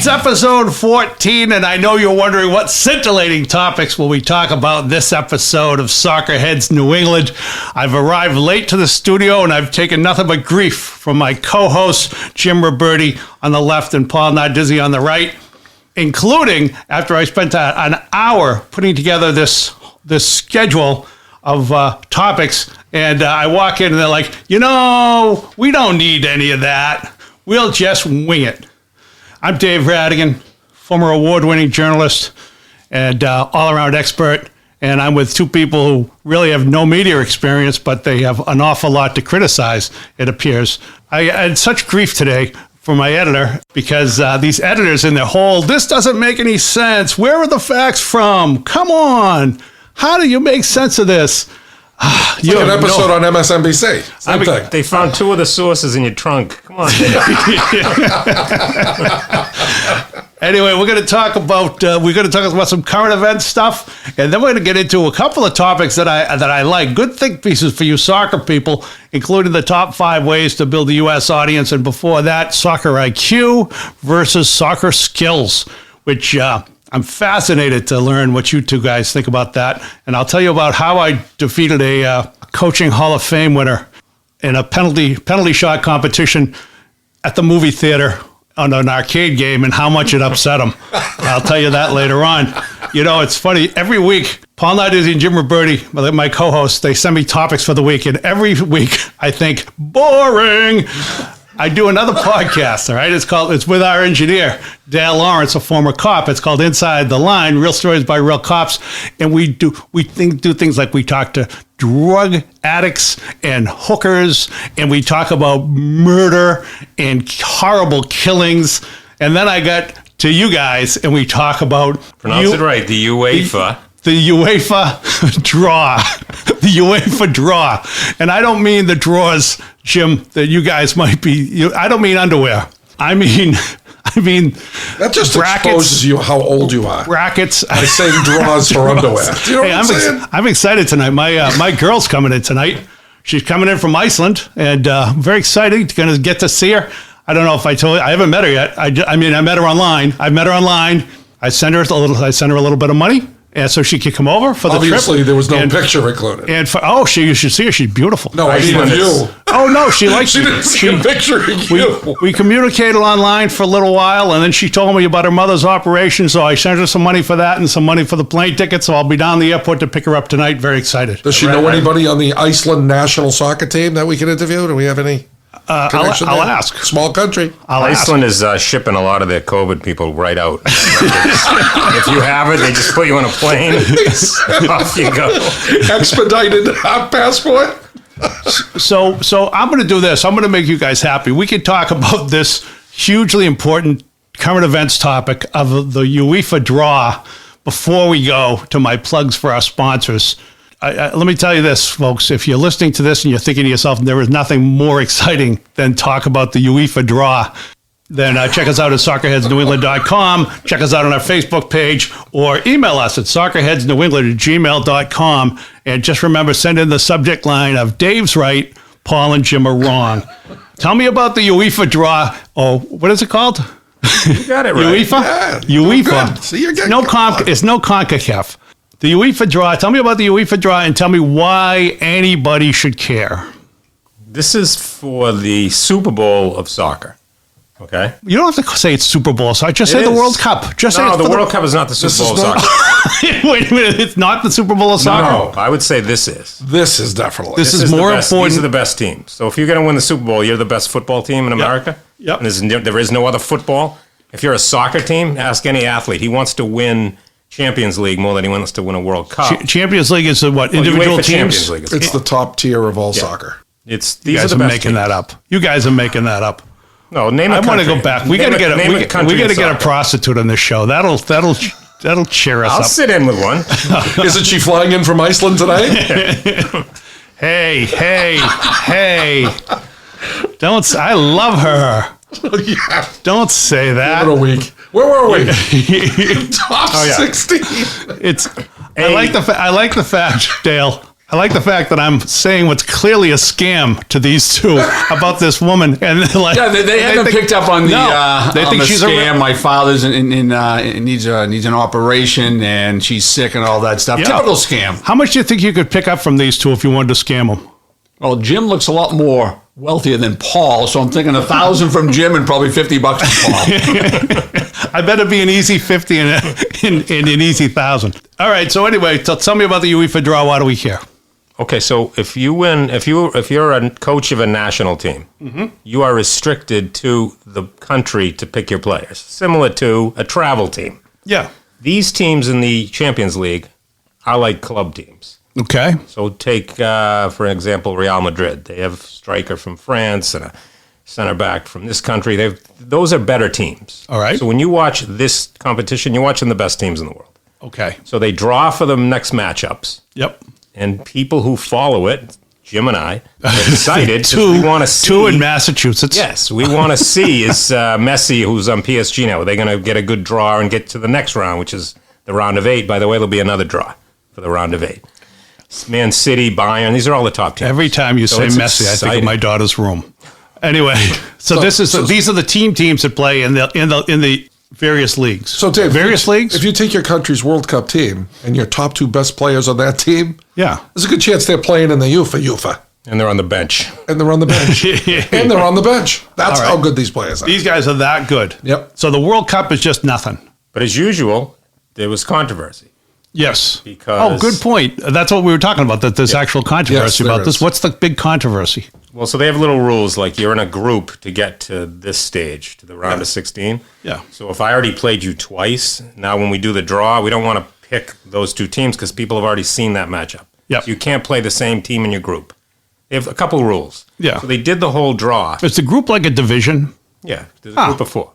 It's episode 14, and I know you're wondering what scintillating topics will we talk about this episode of Soccerheads New England. I've arrived late to the studio, and I've taken nothing but grief from my co-hosts, Jim Ruberti on the left and Paul Nardizzi on the right, including after I spent an hour putting together this schedule of topics, and I walk in and they're like, we don't need any of that. We'll just wing it. I'm Dave Rattigan, former award-winning journalist and all-around expert, and I'm with two people who really have no media experience, but they have an awful lot to criticize, it appears. I had such grief today for my editor because these editors in their whole, this doesn't make any sense. Where are the facts from? Come on. How do you make sense of this? It's like an episode on MSNBC. Same thing. They found two of the sources in your trunk. Come on, Dave. Anyway, we're going to talk about some current event stuff, and then we're going to get into a couple of topics that I like. Good think pieces for you soccer people, including the top 5 ways to build a U.S. audience, and before that, soccer IQ versus soccer skills, which I'm fascinated to learn what you two guys think about that. And I'll tell you about how I defeated a coaching Hall of Fame winner in a penalty shot competition at the movie theater on an arcade game and how much it upset him. I'll tell you that later on. It's funny. Every week, Paul Nardizzi and Jim Ruberti, my co-hosts, they send me topics for the week. And every week, I think, boring. I do another podcast, all right? It's with our engineer, Dale Lawrence, a former cop. It's called Inside the Line, Real Stories by Real Cops. And we do things like we talk to drug addicts and hookers, and we talk about murder and horrible killings. And then I got to you guys, and we talk about... Pronounce it right, the UEFA. The UEFA draw. The UEFA draw. And I don't mean the drawers, Jim, that you guys might be. I don't mean underwear. I mean that just brackets, exposes you how old you are. Brackets. By saying draws for underwear. Do you know what I'm saying? I'm excited tonight. My girl's coming in tonight. She's coming in from Iceland, and I'm very excited. Going to get to see her. I don't know if I told you. I haven't met her yet. I met her online. I met her online. I sent her a little bit of money. And so she could come over for the trip. Obviously, there was no picture included. And you should see her. She's beautiful. No, I mean you. Oh, no, she likes She didn't see a picture of you. We communicated online for a little while, and then she told me about her mother's operation, so I sent her some money for that and some money for the plane ticket, so I'll be down the airport to pick her up tonight. Very excited. Does she know anybody on the Iceland national soccer team that we can interview? Do we have any connection I'll there? Ask. Small country. Iceland is shipping a lot of their COVID people right out. If you have it, they just put you on a plane. Off you go. Expedited passport. So I'm going to do this. I'm going to make you guys happy. We can talk about this hugely important current events topic of the UEFA draw before we go to my plugs for our sponsors. Let me tell you this, folks. If you're listening to this and you're thinking to yourself, there is nothing more exciting than talk about the UEFA draw, then check us out at soccerheadsnewengland.com. Check us out on our Facebook page or email us at soccerheadsnewengland@gmail.com. And just remember, send in the subject line of Dave's right, Paul and Jim are wrong. Tell me about the UEFA draw. Oh, what is it called? You got it right. UEFA? Yeah, UEFA. See, you're getting It's no CONCACAF. The UEFA draw. Tell me about the UEFA draw and tell me why anybody should care. This is for the Super Bowl of soccer. Okay? You don't have to say it's Super Bowl. So I just say the World Cup. Just say the World Cup is not the Super Bowl of soccer. Wait a minute. It's not the Super Bowl of soccer? No, I would say this is. This is definitely. This is more important. These are the best teams. So if you're going to win the Super Bowl, you're the best football team in America. Yep. And there is no other football. If you're a soccer team, ask any athlete. He wants to win Champions League more than he wants to win a World Cup. Champions League is what? Individual teams? It's the top tier of all soccer. These you guys are the are best making teams. that up. You guys are making that up. No, name a country. I want to go back. We got to get a prostitute on this show. That'll cheer us up. I'll sit in with one. Isn't she flying in from Iceland today? Hey. I love her. Yeah. Don't say that. Give it a week. Where were we? Top 16. I like the fact, Dale. I like the fact that I'm saying what's clearly a scam to these two about this woman, and they're like, they haven't picked up on the they think she's scam. My father's needs an operation, and she's sick, and all that stuff. Yeah. Typical scam. How much do you think you could pick up from these two if you wanted to scam them? Well, Jim looks a lot more wealthier than Paul, so I'm thinking $1,000 from Jim and probably $50 from Paul. I bet it'd be an easy 50 and an easy 1,000. All right. So anyway, tell me about the UEFA draw. Why do we care? Okay, so if you win, if you're a coach of a national team, you are restricted to the country to pick your players, similar to a travel team. Yeah. These teams in the Champions League are like club teams. Okay. So take, for example, Real Madrid. They have a striker from France and a center back from this country. Those are better teams. All right. So when you watch this competition, you're watching the best teams in the world. Okay. So they draw for the next matchups. Yep. And people who follow it, Jim and I, are excited because we want to see. Two in Massachusetts. Yes, we want to see is Messi, who's on PSG now. Are they going to get a good draw and get to the next round, which is the round of 8? By the way, there'll be another draw for the round of 8. Man City, Bayern, these are all the top teams. Every time you say it's Messi, I think exciting. of my daughter's room. Anyway, these are the teams that play in the various leagues. So, Dave, various leagues. If you take your country's World Cup team and your top 2 best players on that team, Yeah. there's a good chance they're playing in the UEFA. And they're on the bench. And they're on the bench. And they're on the bench. That's All how right. good these players are. These guys are that good. Yep. So the World Cup is just nothing. But as usual, there was controversy. Yes. Because- good point. That's what we were talking about, that there's actual controversy Yes, there about this. is. What's the big controversy? Well, so they have little rules, like you're in a group to get to this stage, to the round of 16. Yeah. So if I already played you twice, now when we do the draw, we don't want to pick those 2 teams because people have already seen that matchup. Yep. So you can't play the same team in your group. They have a couple rules. Yeah. So they did the whole draw. Is the group like a division? Yeah. There's a group of 4.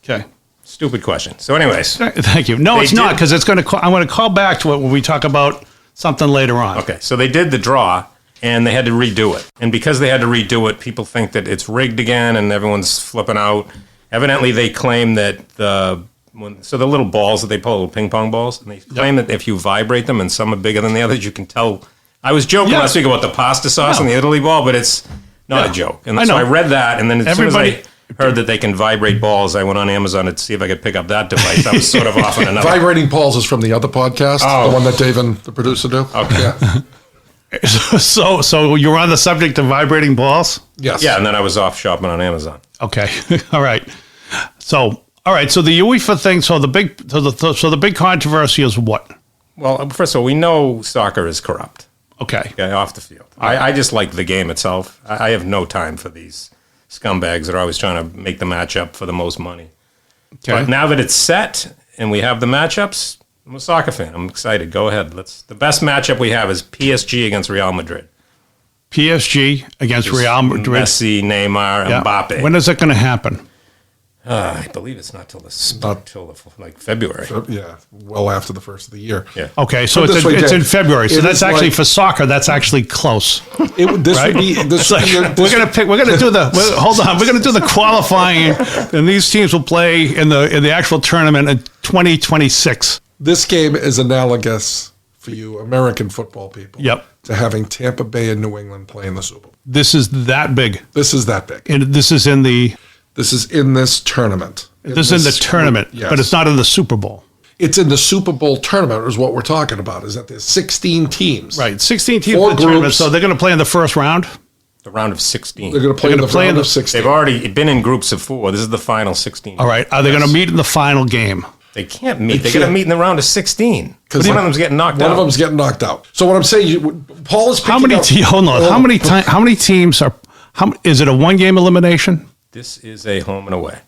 Okay. Stupid question. So anyways. Thank you. No, They it's not, did- because I'm going to call back to it when we talk about something later on. Okay. So they did the draw. And they had to redo it. And because they had to redo it, people think that it's rigged again and everyone's flipping out. Evidently, they claim that the little balls that they pull, little ping pong balls, and they claim that if you vibrate them and some are bigger than the others, you can tell. I was joking Yeah. last week about the pasta sauce and the Italy ball, but it's not a joke. And I so know. I read that, and then as Everybody- soon as I heard that they can vibrate balls, I went on Amazon to see if I could pick up that device. I was sort of off on another. Vibrating Balls is from the other podcast, Oh. the one that Dave and the producer do. Okay. Yeah. So you're on the subject of vibrating balls? Yes. Yeah, and then I was off shopping on Amazon. Okay. All right. So the UEFA thing, so the big controversy is what? Well, first of all, we know soccer is corrupt. Okay. Okay, off the field. I just like the game itself. I have no time for these scumbags that are always trying to make the matchup for the most money. Okay. But now that it's set and we have the matchups, I'm a soccer fan. I'm excited. Go ahead. The best matchup we have is PSG against Real Madrid. PSG against Real Madrid. Messi, Neymar, Yeah. Mbappe. When is it going to happen? I believe it's not till February. Yeah, well after the first of the year. Yeah. Okay, so Put it it's this way, in Dave. February. So It that's is actually like- for soccer. That's actually close. This Right? would be. This It's like, would be we're gonna pick. We're gonna do hold on. We're gonna do the qualifying, and these teams will play in the actual tournament in 2026. This game is analogous for you American football people. Yep. To having Tampa Bay and New England play in the Super Bowl. This is that big, This is that big. and this is in this tournament. this is in the tournament, Yes. but it's not in the Super Bowl. It's in the Super Bowl tournament is what we're talking about, is that there's 16 teams. Right, 16 teams Four in the tournament, groups. so they're going to play in the first round. The round of 16. They're going to play in They're the gonna play in round the- of 16. They've already been in groups of 4. This is the final 16. All right, are they going to meet in the final game? They can't meet. They're can't. going to meet in the round of 16. Because one of them's getting knocked One out. of them's getting knocked out. So what I'm saying, Paul is picking How many? up- Hold on. How many teams are? Is it a one-game elimination? This is a home and away.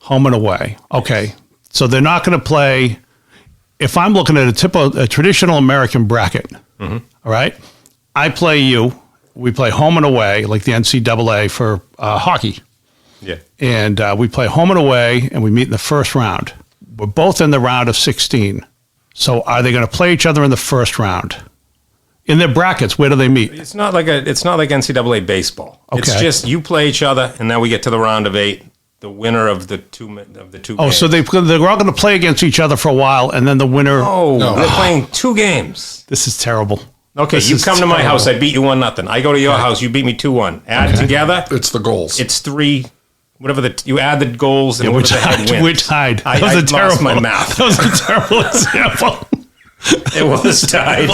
Home and away. Okay, so they're not going to play. If I'm looking at a traditional American bracket, all right, I play you. We play home and away, like the NCAA for hockey, Yeah. and we play home and away, and we meet in the first round. We're both in the round of 16. So are they going to play each other in the first round? In their brackets, where do they meet? It's not like NCAA baseball. It's Okay. just you play each other, and then we get to the round of 8. The winner of the two Oh, games. so they're all going to play against each other for a while, and then the winner. Oh, No. they're playing 2 games. This is terrible. Okay, This you is come to my terrible. house, I beat you 1-0. I go to your house, you beat me 2-1. Add together, It's the goals. it's 3. Whatever you add the goals and We're whatever the head tied. wins. We're tied. I That was a lost terrible. my math. That was a terrible example. It was tied.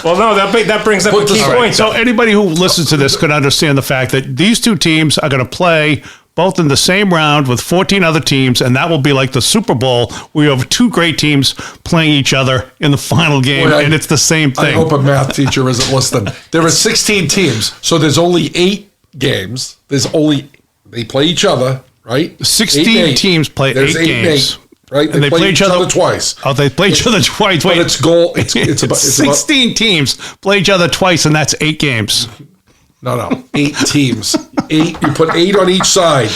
Well, no, that brings up a key point. So anybody who listens to this could understand the fact that these two teams are going to play both in the same round with 14 other teams, and that will be like the Super Bowl, where you have two great teams playing each other in the final game, Boy, and it's the same I thing. hope a math teacher isn't listening. There are 16 teams, so there's only 8 games. They play each other, right? 16 8 and 8. teams play There's 8 games. right? And they play each other twice. Oh, they play each other twice. But Wait, it's goal. It's about 16 teams play each other twice, and that's 8 games. no 8 teams. 8. You put 8 on each side.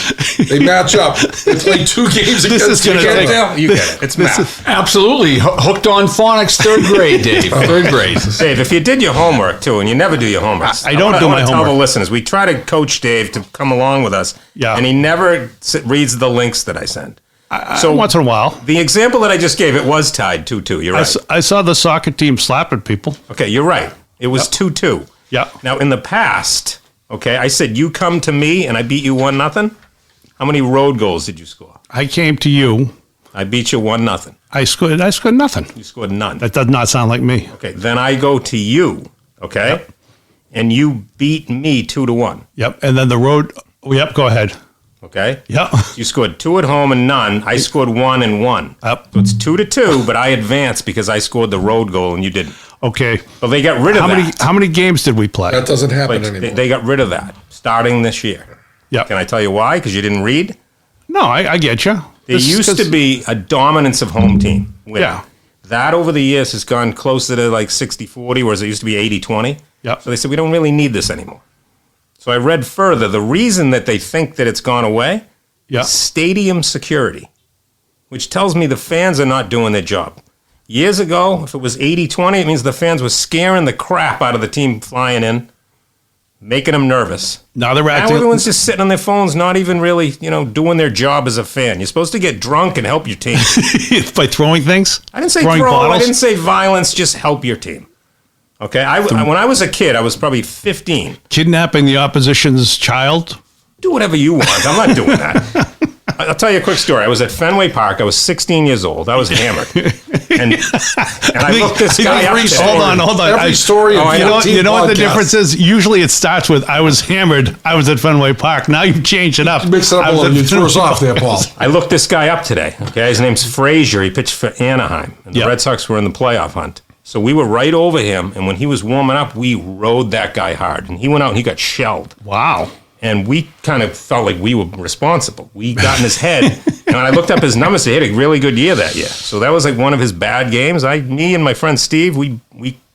They match up. They play 2 games This is against gonna each other. take- Well, you get it. It's math. Absolutely. Hooked on phonics, 3rd grade, Dave. 3rd grade. Dave, if you did your homework too, and you never do your homework, I don't do my Tell homework. the listeners, we try to coach Dave to come along with us, Yeah. and he never reads the links that I send. So once in a while, The example that I just gave, it was tied 2-2. You're right. I saw the soccer team slapping people. Okay, you're right. It was 2-2. Yeah. Now, in the past, okay, I said you come to me and I beat you 1-0. How many road goals did you score? I came to you. I beat you 1-0. I scored nothing. You scored none. That does not sound like me. Okay, then I go to you, okay, Yep. and you beat me 2-1. Yep. And then the road. Yep. Go ahead. Okay. Yep. You scored 2 at home and none. I scored 1 and 1. Yep. So it's 2-2, but I advanced because I scored the road goal and you didn't. Okay. But they got rid of How many games did we play? That doesn't happen Like, anymore. they got rid of that starting this year. Yep. Can I tell you why? Because you didn't read? No, I get you. There used to be a dominance of home team winning. Yeah. That over the years has gone closer to like 60-40, whereas it used to be 80-20. Yep. So they said, we don't really need this anymore. So I read further. The reason that they think that it's gone away Yeah. is stadium security, which tells me the fans are not doing their job. Years ago, if it was 80-20, it means the fans were scaring the crap out of the team flying in, making them nervous. Now they're Now acting. everyone's just sitting on their phones, not even really, doing their job as a fan. You're supposed to get drunk and help your team. by throwing things. I didn't say Throwing throw. I bottles? didn't say violence. Just help your team. Okay. When I was a kid, I was probably 15. Kidnapping the opposition's child. Do whatever you want. I'm not doing that. I'll tell you a quick story. I was at Fenway Park. I was 16 years old. I was hammered, and I looked this guy up. today. Hold on. Every story. Oh, I know. You know what the difference is? Usually it starts with I was hammered. I was at Fenway Park. Now you've changed it up. Mix it up I a was little. at You threw us off there, Paul. I looked this guy up today. Okay, his name's Frazier. He pitched for Anaheim, and the Yeah. Red Sox were in the playoff hunt. So we were right over him, and when he was warming up, we rode that guy hard, and he went out and he got shelled. Wow. And we kind of felt like we were responsible. We got in his head. And when I looked up his numbers, he had a really good year that year. So that was like one of his bad games. Me and my friend Steve, we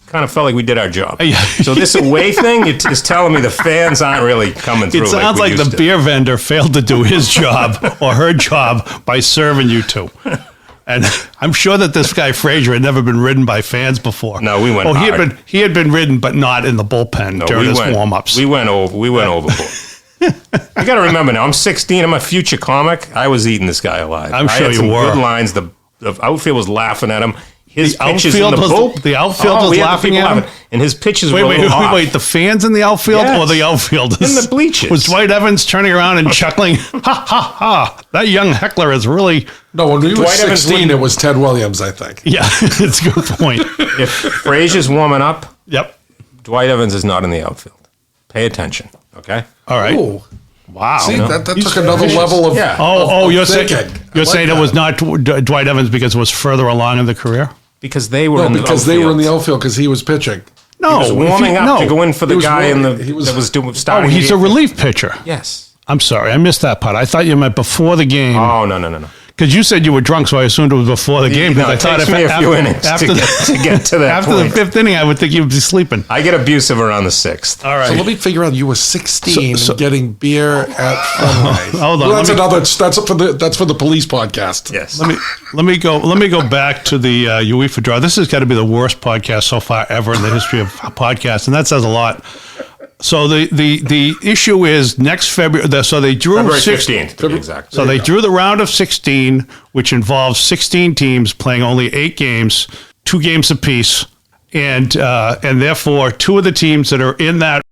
kind of felt like we did our job. Yeah. So this away thing is telling me the fans aren't really coming through. It sounds we like the used to. beer vendor failed to do his job or her job by serving you two. And I'm sure that this guy Frazier had never been ridden by fans before. No, we went Oh, hard. he had been ridden, but not in the bullpen during his warm-ups. We went overboard. You got to remember now, I'm 16. I'm a future comic. I was eating this guy alive. I'm I sure had you some were. Good lines. The outfield was laughing at him. His The pitches in outfield the was- bull. the outfield was we had the laughing people at him? laughing. And his pitches were a little off. Wait, the fans in the outfield Yes. or the outfielders? In the bleachers. Was Dwight Evans turning around and chuckling, ha, ha, ha, that young heckler is really, No, when we were Dwight Evans 16, wouldn't- it was Ted Williams, I think. yeah, it's a good point. If Frazier's warming up, Yep. Dwight Evans is not in the outfield. Pay attention, okay? All right. Oh, Wow. see, that He's took another vicious. level of. Yeah. Oh, you're saying thinking. you're I like saying it that. was not Dwight Evans because it was further along in the career? Because they were No, in the because outfield. they were in the outfield because he was pitching. No, He was warming up to go in for the He was guy in the warming- he was- that was doing Oh, starting. he's the- a relief pitcher. Yes. I'm sorry, I missed that part. I thought you meant before the game. Oh no. Because you said you were drunk, so I assumed it was before the game. Because No, I it thought takes me a few innings to get to that after point. the 5th inning, I would think you'd be sleeping. I get abusive around the 6th. All right. So let me figure out. You were 16 So- getting beer at Fenway. Hold on, Well, that's let me- another. That's for the police podcast. Yes. Let me go back to the UEFA draw. This has got to be the worst podcast so far ever in the history of podcasts, and that says a lot. So the issue is next February. So they drew February 6 15th, to be exact. So they drew the round of 16, which involves 16 teams playing only 8 games, 2 games apiece. and therefore two of the teams that are in that